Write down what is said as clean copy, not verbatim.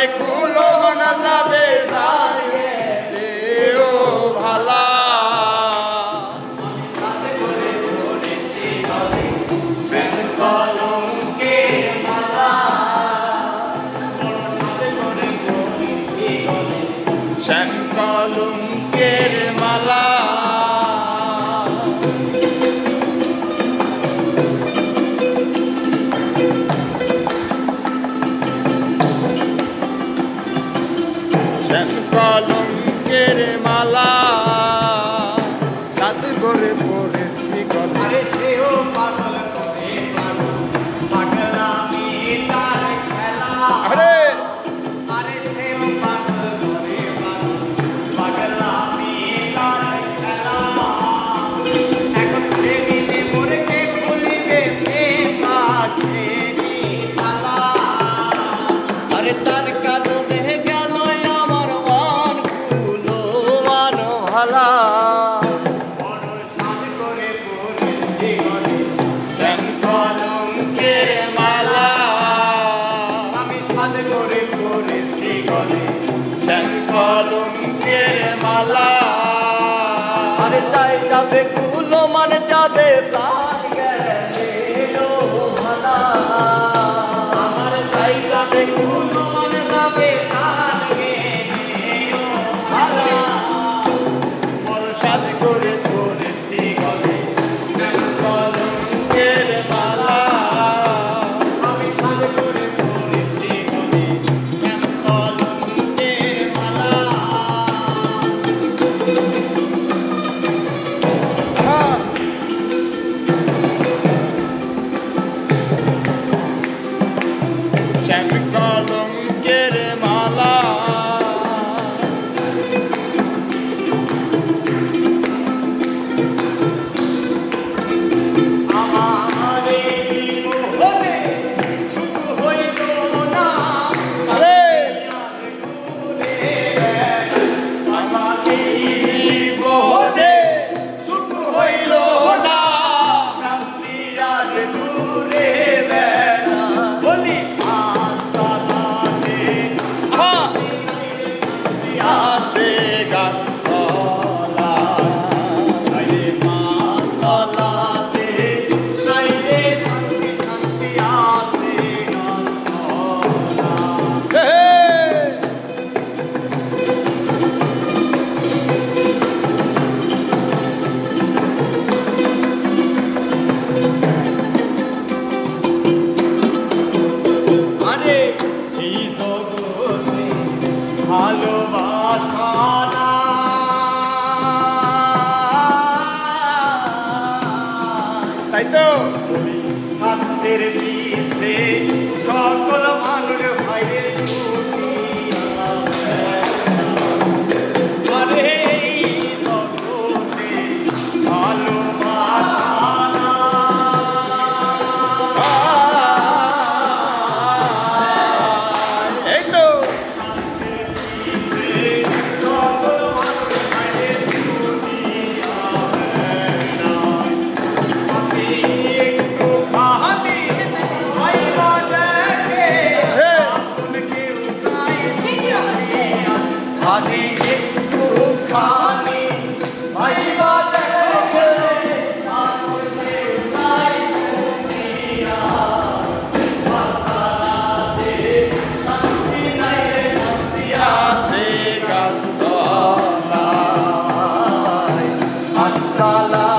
যাবে কুলো না যাবে দাঁড়িয়ে ও ভালা কলঙ্কের মালা কলঙ্কের মালা সাথে করে পড়েছি আরে সেও পাগল করে পাগলামি তার খেলা আরে সেও পাগল করে পাগলামি তার খেলা এখন সেদিনে মরকে ভুলিবে প্রেম আছে তালা আরে তার কারণে গেল আমার মন গুলো মানহালা কলঙ্কের মালা আরে যাই যাবে কুলো মানে যাবে প্রাণ গেলে ও ভালা আমার যাই যাবে কুলো মানে যাবে প্রাণ গেলে ও ভালা সাথে করে পড়েছি গলে কলঙ্কের মালা আমি সাথে করে পড়েছি গলে কলঙ্কের মালা কলঙ্কের মালা আমারে জীবনে শুধু হইল না আরে আমাকে জীবনে শুধু হইল না শান্তি আর দূরে বেড়া বলি আস্তালাতে আসে গাছতলা আরে মাস্তালাতে সাইরে শান্তি শান্তি আসে গাছতলা আরে এই জগতে ভালোবাসা তাই তো শান্তির বিষে সকল মানুষ ভাইরে সুখী আরে এই জগতে ভালোবাসা এই তো সকল মানুষ ভাইরে সুখী আমি একটু খাহানি ভাইবা দেখে আপনকে উঠাই আমি একটু খাহানি ভাইবা দেখে আপনকে উঠাই শান্তি নাই রে শান্তি আসে গাছতলা আস্তালা